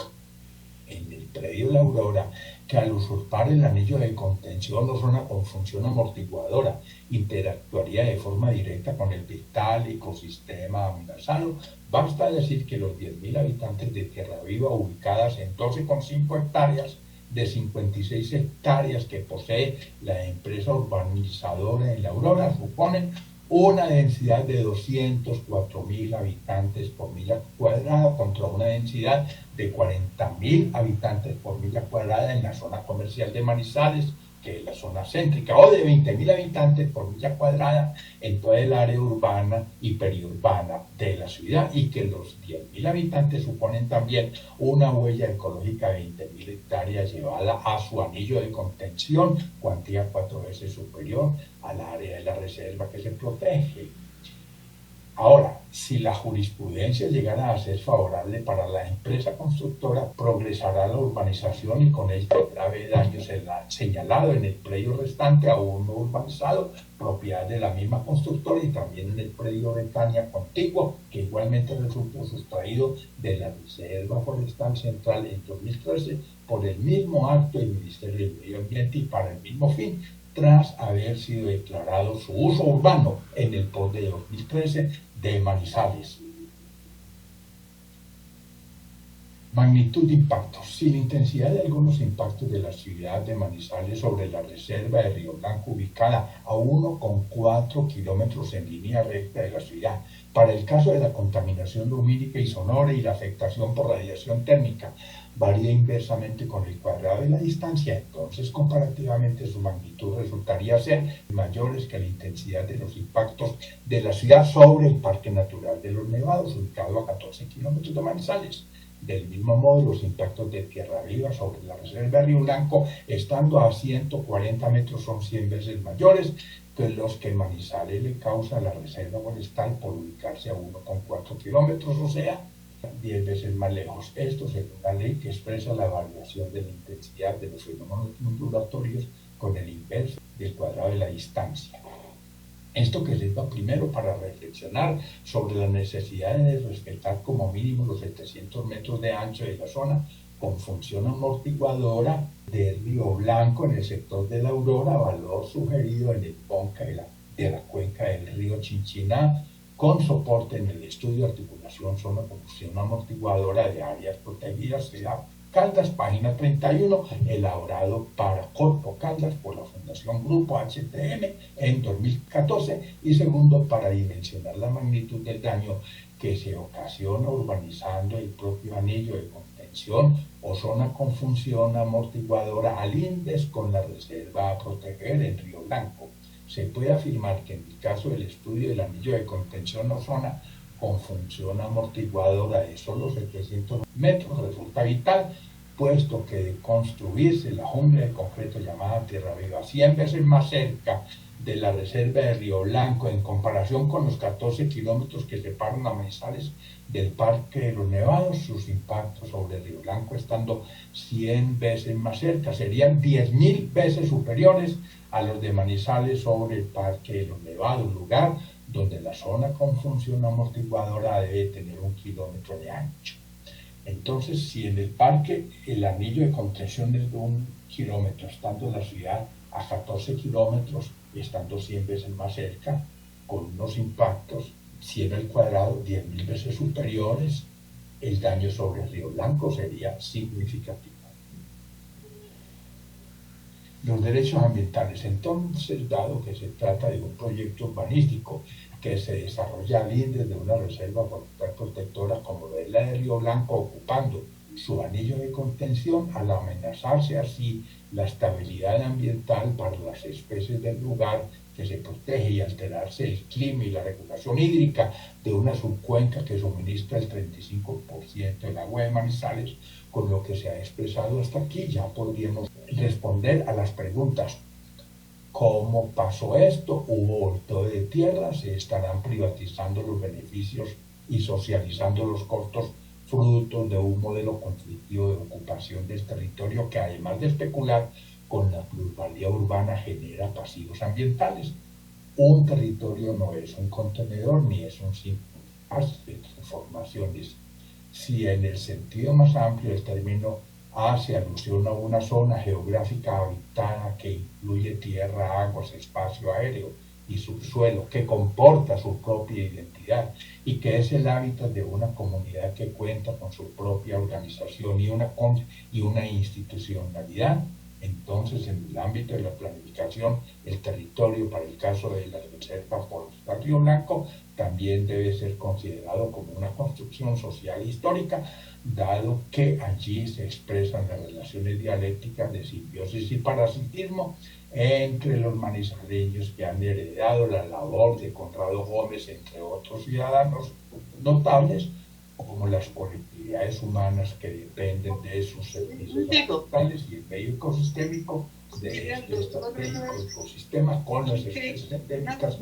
S2: en el predio La Aurora, que al usurpar el anillo de contención o zona con función amortiguadora interactuaría de forma directa con el vital ecosistema amenazado. Basta decir que los 10.000 habitantes de Tierra Viva, ubicadas en 12,5 hectáreas de 56 hectáreas que posee la empresa urbanizadora en La Aurora, suponen una densidad de 204.000 habitantes por milla cuadrada contra una densidad de 40.000 habitantes por milla cuadrada en la zona comercial de Manizales, que es la zona céntrica, o de 20.000 habitantes por milla cuadrada en toda el área urbana y periurbana de la ciudad, y que los 10.000 habitantes suponen también una huella ecológica de 20.000 hectáreas llevada a su anillo de contención, cuantía 4 veces superior al área de la reserva que se protege. Ahora, si la jurisprudencia llegara a ser favorable para la empresa constructora, progresará la urbanización y con ello el grave daño señalado en el predio restante aún no urbanizado, propiedad de la misma constructora, y también en el predio Betania contiguo, que igualmente resultó sustraído de la Reserva Forestal Central en 2013 por el mismo acto del Ministerio del Medio Ambiente y para el mismo fin, tras haber sido declarado su uso urbano en el POT de 2013 de Manizales. Magnitud de impactos. Si la intensidad de algunos impactos de la ciudad de Manizales sobre la reserva de Río Blanco, ubicada a 1,4 kilómetros en línea recta de la ciudad, para el caso de la contaminación lumínica y sonora y la afectación por radiación térmica, varía inversamente con el cuadrado de la distancia, entonces comparativamente su magnitud resultaría ser mayores que la intensidad de los impactos de la ciudad sobre el Parque Natural de los Nevados, ubicado a 14 kilómetros de Manizales. Del mismo modo, los impactos de Tierra Viva sobre la reserva de Río Blanco, estando a 140 metros, son 100 veces mayores que los que Manizales le causa a la reserva forestal por ubicarse a 1,4 kilómetros, o sea, 10 veces más lejos. Esto según la ley que expresa la variación de la intensidad de los fenómenos ondulatorios con el inverso del cuadrado de la distancia. Esto que sirva primero para reflexionar sobre la necesidad de respetar como mínimo los 700 metros de ancho de la zona con función amortiguadora del Río Blanco en el sector de La Aurora, valor sugerido en el PONCA de la cuenca del río Chinchiná, con soporte en el estudio de articulación zona con función amortiguadora de áreas protegidas, Caldas, página 31, elaborado para Corpo Caldas por la Fundación Grupo HTM en 2014, y segundo, para dimensionar la magnitud del daño que se ocasiona urbanizando el propio anillo de contención o zona con función amortiguadora al INDES con la reserva a proteger en Río Blanco. Se puede afirmar que en el caso del estudio del anillo de contención o zona con función amortiguadora de solo 700 metros resulta vital, puesto que de construirse la jungla de concreto llamada Tierra Viva 100 veces más cerca de la reserva de Río Blanco en comparación con los 14 kilómetros que separan a Manizales del Parque de los Nevados, sus impactos sobre Río Blanco, estando 100 veces más cerca, serían 10.000 veces superiores a los de Manizales sobre el Parque de los Nevados, lugar donde la zona con función amortiguadora debe tener 1 kilómetro de ancho. Entonces, si en el parque el anillo de contención es de 1 kilómetro, estando en la ciudad a 14 kilómetros, estando 100 veces más cerca, con unos impactos 100 al cuadrado, 10.000 veces superiores, el daño sobre el Río Blanco sería significativo. Los derechos ambientales. Entonces, dado que se trata de un proyecto urbanístico que se desarrolla al INDES de una reserva forestal protectora como es la de Río Blanco, ocupando su anillo de contención, al amenazarse así la estabilidad ambiental para las especies del lugar que se protege y alterarse el clima y la regulación hídrica de una subcuenca que suministra el 35% del agua de Manizales, con lo que se ha expresado hasta aquí, ya podríamos responder a las preguntas: ¿cómo pasó esto? ¿Hubo volteo de tierra? ¿Se estarán privatizando los beneficios y socializando los costos frutos de un modelo conflictivo de ocupación del territorio que, además de especular con la plusvalía urbana, genera pasivos ambientales? Un territorio no es un contenedor ni es un simple espacio de transformaciones. Si en el sentido más amplio del término hace alusión a una zona geográfica habitada que incluye tierra, aguas, espacio aéreo y subsuelo, que comporta su propia identidad y que es el hábitat de una comunidad que cuenta con su propia organización y una institucionalidad, entonces en el ámbito de la planificación, el territorio, para el caso de la reserva forestal Río Blanco, también debe ser considerado como una construcción social e histórica, dado que allí se expresan las relaciones dialécticas de simbiosis y parasitismo entre los manizaleños que han heredado la labor de Conrado Gómez, entre otros ciudadanos notables, como las colectividades humanas que dependen de sus servicios ambientales y el medio ecosistémico de este estratégico ecosistema con las especies endémicas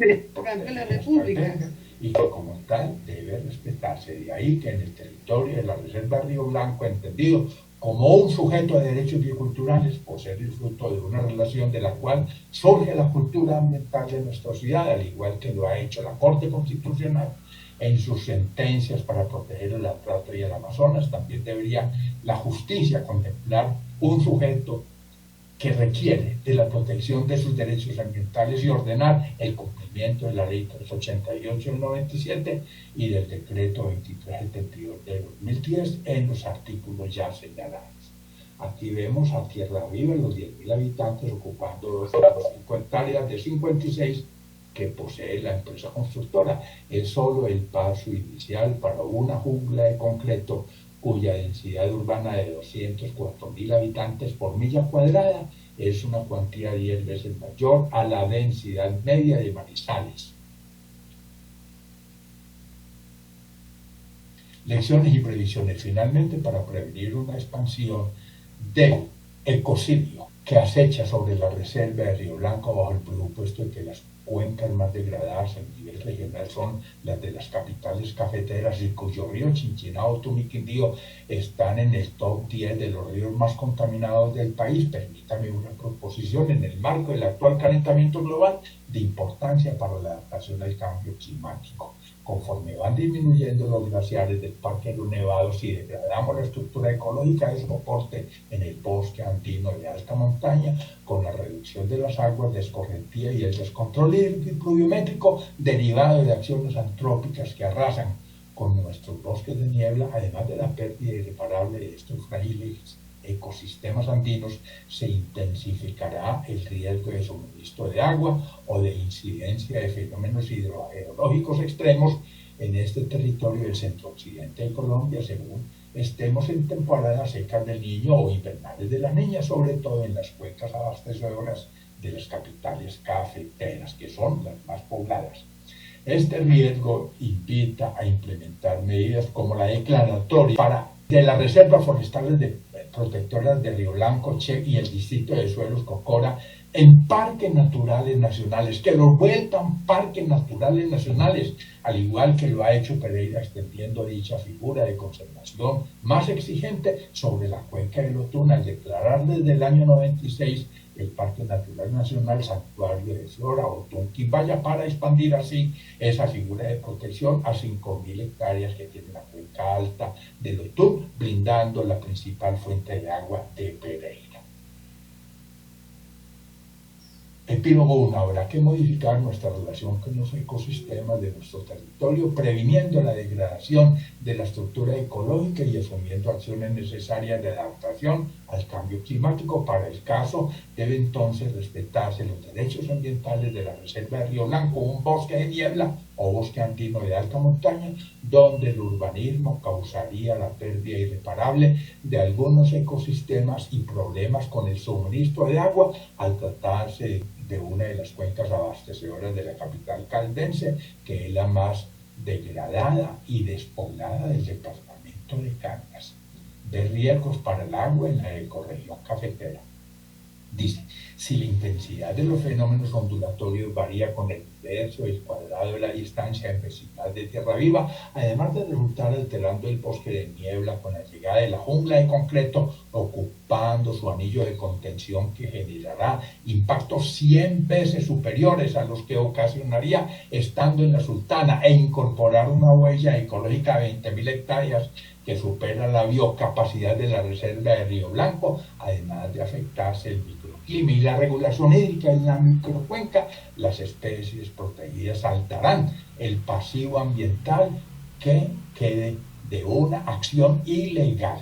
S2: y que como tal debe respetarse. De ahí que en el territorio de la Reserva Río Blanco, entendido como un sujeto de derechos bioculturales, por ser el fruto de una relación de la cual surge la cultura ambiental de nuestra ciudad, al igual que lo ha hecho la Corte Constitucional en sus sentencias para proteger el Atrato y el Amazonas, también debería la justicia contemplar un sujeto que requiere de la protección de sus derechos ambientales y ordenar el cumplimiento de la Ley 388 del 97 y del Decreto 2372 de 2010 en los artículos ya señalados. Aquí vemos a Tierra Viva, los 10.000 habitantes ocupando 205 hectáreas de 56 que posee la empresa constructora. Es solo el paso inicial para una jungla de concreto cuya densidad urbana de 204.000 habitantes por milla cuadrada es una cuantía 10 veces mayor a la densidad media de Manizales. Lecciones y previsiones. Finalmente, para prevenir una expansión del ecocidio que acecha sobre la reserva de Río Blanco bajo el presupuesto de que las cuencas más degradadas a nivel regional son las de las capitales cafeteras y cuyo río Chinchinabo, Tuna y Quindío están en el top 10 de los ríos más contaminados del país. Permítame una proposición en el marco del actual calentamiento global de importancia para la adaptación al cambio climático. Conforme van disminuyendo los glaciares del Parque de los Nevados y degradamos la estructura ecológica de soporte en el bosque andino de alta montaña, con la reducción de las aguas de escorrentía y el descontrol hídrico y pluviométrico derivado de acciones antrópicas que arrasan con nuestros bosques de niebla, además de la pérdida irreparable de estos frágiles ecosistemas andinos, se intensificará el riesgo de suministro de agua o de incidencia de fenómenos hidrogeológicos extremos en este territorio del centro-occidente de Colombia, según estemos en temporadas secas del Niño o invernales de la Niña, sobre todo en las cuencas abastecedoras de las capitales cafeteras, que son las más pobladas. Este riesgo invita a implementar medidas como la declaratoria de las reservas forestales protectoras de Río Blanco, Che y el distrito de Suelos Cocora en parques naturales nacionales, que los vuelvan parques naturales nacionales, al igual que lo ha hecho Pereira, extendiendo dicha figura de conservación más exigente sobre la cuenca del Otuna, al declarar desde el año 96 el Parque Natural Nacional Santuario de Flora o Quimbaya, para expandir así esa figura de protección a 5.000 hectáreas que tiene la cuenca alta del Otún, brindando la principal fuente de agua de Pereira. Epílogo 1. Habrá que modificar nuestra relación con los ecosistemas de nuestro territorio, previniendo la degradación de la estructura ecológica y asumiendo acciones necesarias de adaptación al cambio climático. Para el caso, debe entonces respetarse los derechos ambientales de la Reserva de Río Blanco, un bosque de niebla o bosque andino de alta montaña, donde el urbanismo causaría la pérdida irreparable de algunos ecosistemas y problemas con el suministro de agua, al tratarse de una de las cuencas abastecedoras de la capital caldense, que es la más degradada y despoblada del departamento de Caldas, de riesgos para el agua en la ecorregión cafetera. Dice, si la intensidad de los fenómenos ondulatorios varía con el inverso del cuadrado de la distancia en vecinal de tierra viva, además de resultar alterando el bosque de niebla con la llegada de la jungla de concreto, ocupando su anillo de contención, que generará impactos 100 veces superiores a los que ocasionaría estando en la Sultana, e incorporar una huella ecológica de 20.000 hectáreas que supera la biocapacidad de la Reserva de Río Blanco, además de afectarse el microclima y la regulación hídrica en la microcuenca, las especies protegidas saltarán el pasivo ambiental que quede de una acción ilegal.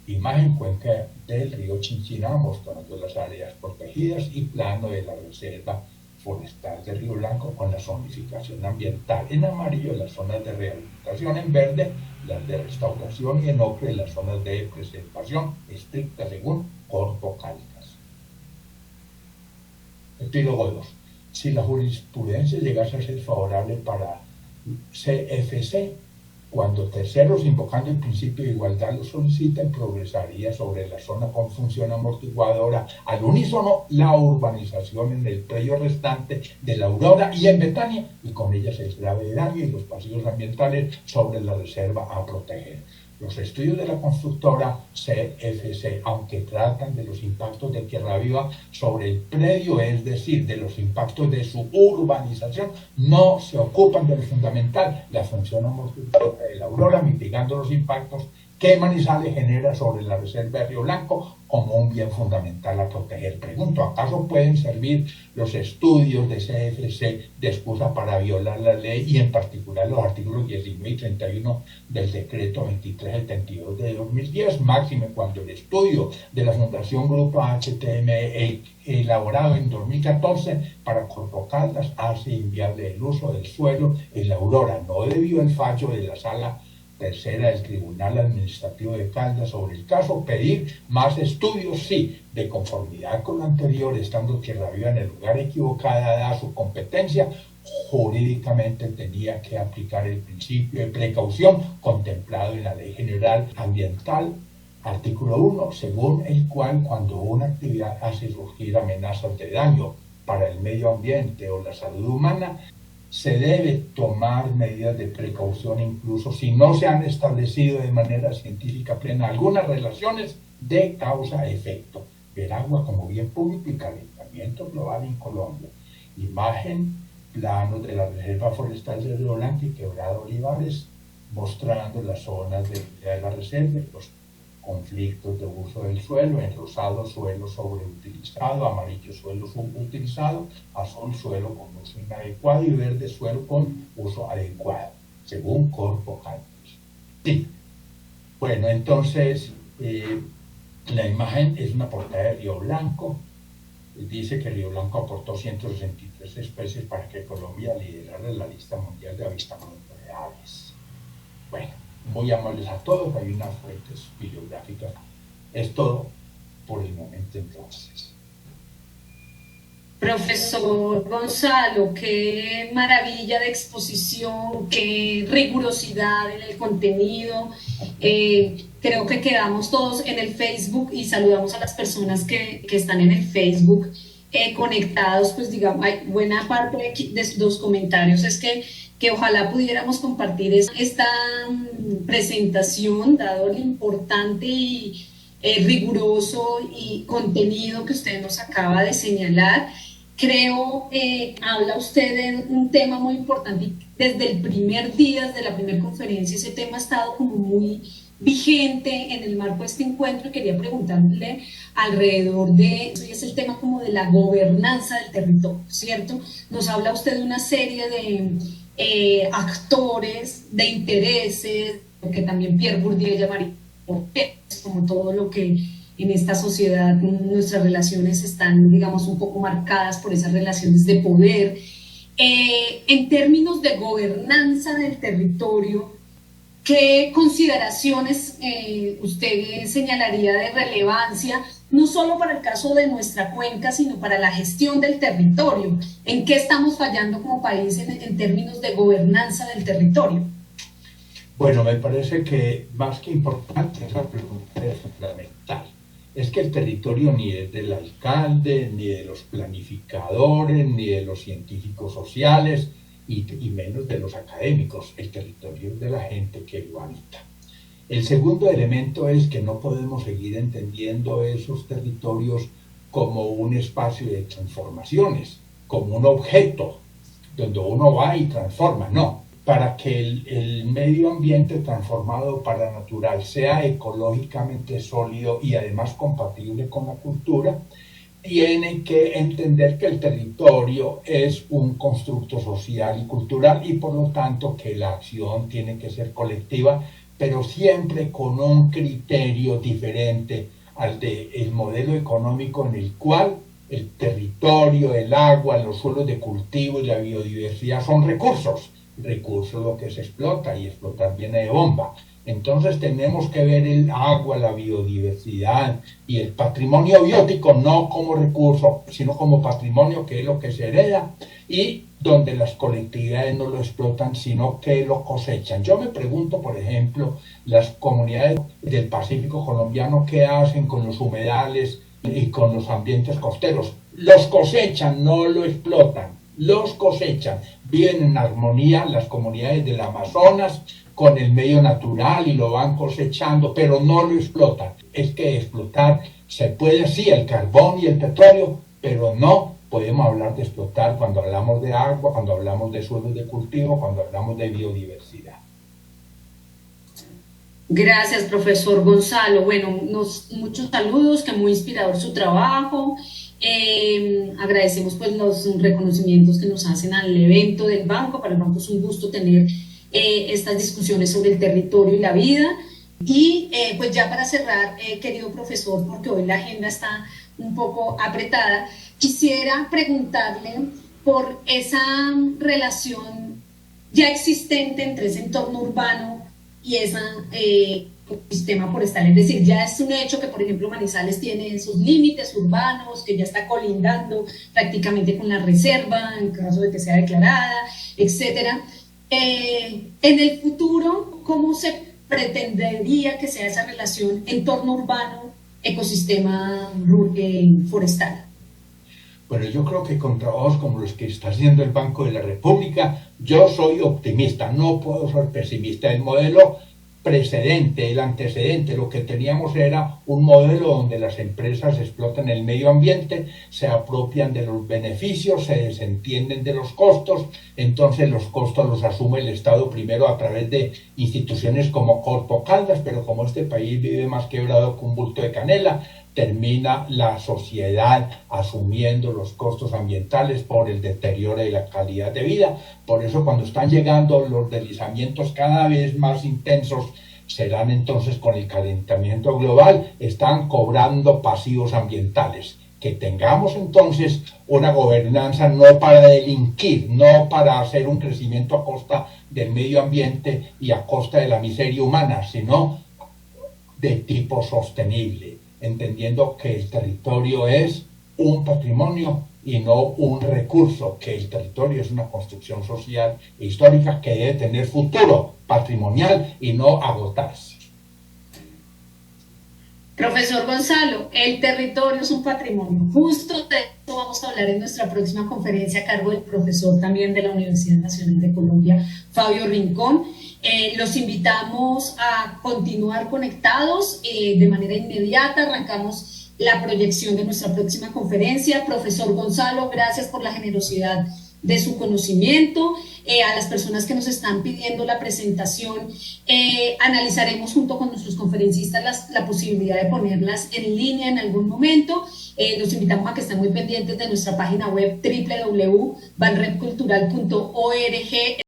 S2: Imagen cuenca del río Chinchiná, mostrando las áreas protegidas, y plano de la Reserva Forestal de Río Blanco con la zonificación ambiental. En amarillo las zonas de rehabilitación, en verde las de restauración y en ocre las zonas de preservación estricta según Corpo Caldas. Epílogo 2. Si la jurisprudencia llegase a ser favorable para CFC, cuando terceros, invocando el principio de igualdad, lo soliciten, progresaría sobre la zona con función amortiguadora al unísono la urbanización en el predio restante de La Aurora y en Betania, y con ellas el grave daño y los pasivos ambientales sobre la reserva a proteger. Los estudios de la constructora CFC, aunque tratan de los impactos de tierra viva sobre el predio, es decir, de los impactos de su urbanización, no se ocupan de lo fundamental, la función amortiguadora de La Aurora, mitigando los impactos que Manizales genera sobre la Reserva de Río Blanco como un bien fundamental a proteger. Pregunto, ¿acaso pueden servir los estudios de CFC de excusa para violar la ley, y en particular los artículos 19 y 31 del decreto 2372 de 2010, máxime cuando el estudio de la Fundación Grupo HTML elaborado en 2014 para Corpo Caldas hace inviable el uso del suelo en La Aurora? No debió el fallo de la Sala Tercera del Tribunal Administrativo de Caldas sobre el caso pedir más estudios? Sí, de conformidad con lo anterior, estando tierra viva en el lugar equivocado dada su competencia, jurídicamente tenía que aplicar el principio de precaución contemplado en la Ley General Ambiental, artículo 1, según el cual cuando una actividad hace surgir amenazas de daño para el medio ambiente o la salud humana, se debe tomar medidas de precaución, incluso si no se han establecido de manera científica plena algunas relaciones de causa-efecto. Ver agua como bien público y calentamiento global en Colombia. Imagen, plano de la Reserva Forestal de Río Blanco y Quebrada Olivares, mostrando las zonas de la reserva, los conflictos de uso del suelo: en rosado, suelo sobreutilizado; amarillo, suelo subutilizado; azul, suelo con uso inadecuado; y verde, suelo con uso adecuado, según Corpo Caldas. Sí. Bueno, entonces, La imagen es una portada de Río Blanco. Dice que Río Blanco aportó 163 especies para que Colombia liderara la lista mundial de avistamientos de aves. Bueno, muy amables a todos, hay unas fuentes bibliográficas. Es todo por el momento entonces.
S1: Profesor Gonzalo, qué maravilla de exposición, qué rigurosidad en el contenido. Creo que quedamos todos en el Facebook y saludamos a las personas que están en el Facebook conectados. Pues digamos, hay buena parte de los comentarios es que ojalá pudiéramos compartir esta presentación, dado lo importante y riguroso y contenido que usted nos acaba de señalar. Creo, habla usted de un tema muy importante y desde el primer día, desde la primera conferencia, ese tema ha estado como muy vigente en el marco de este encuentro y quería preguntarle alrededor de eso, y es el tema como de la gobernanza del territorio, ¿cierto? Nos habla usted de una serie de actores, de intereses, lo que también Pierre Bourdieu llamaría como todo lo que en esta sociedad nuestras relaciones están, digamos, un poco marcadas por esas relaciones de poder. En términos de gobernanza del territorio, ¿qué consideraciones usted señalaría de relevancia, no solo para el caso de nuestra cuenca, sino para la gestión del territorio? ¿En qué estamos fallando como país en términos de gobernanza del territorio?
S2: Bueno, me parece que más que importante, esa pregunta es fundamental. Es que el territorio ni es del alcalde, ni de los planificadores, ni de los científicos sociales, y menos de los académicos. El territorio es de la gente que lo habita. El segundo elemento es que no podemos seguir entendiendo esos territorios como un espacio de transformaciones, como un objeto donde uno va y transforma. No, para que el medio ambiente transformado para natural sea ecológicamente sólido y además compatible con la cultura, tiene que entender que el territorio es un constructo social y cultural y por lo tanto que la acción tiene que ser colectiva, pero siempre con un criterio diferente al del modelo económico en el cual el territorio, el agua, los suelos de cultivo y la biodiversidad son recursos. Recursos lo que se explota y explotar viene de bomba. Entonces tenemos que ver el agua, la biodiversidad y el patrimonio biótico no como recurso, sino como patrimonio, que es lo que se hereda y donde las colectividades no lo explotan, sino que lo cosechan. Yo me pregunto, por ejemplo, las comunidades del Pacífico colombiano, ¿qué hacen con los humedales y con los ambientes costeros? Los cosechan, no lo explotan, los cosechan. Viven en armonía las comunidades del Amazonas con el medio natural y lo van cosechando, pero no lo explotan. Es que explotar se puede, sí, el carbón y el petróleo, pero no podemos hablar de explotar cuando hablamos de agua, cuando hablamos de suelos de cultivo, cuando hablamos de biodiversidad.
S1: Gracias, profesor Gonzalo. Bueno, muchos saludos, que muy inspirador su trabajo. Agradecemos pues los reconocimientos que nos hacen al evento del banco. Para el banco es un gusto tener estas discusiones sobre el territorio y la vida. Y pues ya para cerrar, querido profesor, porque hoy la agenda está un poco apretada, quisiera preguntarle por esa relación ya existente entre ese entorno urbano y ese ecosistema forestal. Es decir, ya es un hecho que, por ejemplo, Manizales tiene sus límites urbanos, que ya está colindando prácticamente con la reserva, en caso de que sea declarada, etcétera. En el futuro, ¿cómo se pretendería que sea esa relación entorno urbano, ecosistema forestal?
S2: Bueno, yo creo que con trabajos como los que está haciendo el Banco de la República, yo soy optimista, no puedo ser pesimista. El modelo precedente, el antecedente, lo que teníamos era un modelo donde las empresas explotan el medio ambiente, se apropian de los beneficios, se desentienden de los costos, entonces los costos los asume el Estado primero a través de instituciones como Corpo Caldas, pero como este país vive más quebrado que un bulto de canela, termina la sociedad asumiendo los costos ambientales por el deterioro de la calidad de vida. Por eso cuando están llegando los deslizamientos cada vez más intensos serán entonces con el calentamiento global, están cobrando pasivos ambientales. Que tengamos entonces una gobernanza no para delinquir, no para hacer un crecimiento a costa del medio ambiente y a costa de la miseria humana, sino de tipo sostenible, entendiendo que el territorio es un patrimonio y no un recurso, que el territorio es una construcción social e histórica que debe tener futuro patrimonial y no agotarse.
S1: Profesor Gonzalo, el territorio es un patrimonio. Justo de esto vamos a hablar en nuestra próxima conferencia a cargo del profesor también de la Universidad Nacional de Colombia, Fabio Rincón. Los invitamos a continuar conectados de manera inmediata. Arrancamos la proyección de nuestra próxima conferencia. Profesor Gonzalo, gracias por la generosidad de su conocimiento. A las personas que nos están pidiendo la presentación, analizaremos junto con nuestros conferencistas la posibilidad de ponerlas en línea en algún momento. Los invitamos a que estén muy pendientes de nuestra página web www.banrepcultural.org.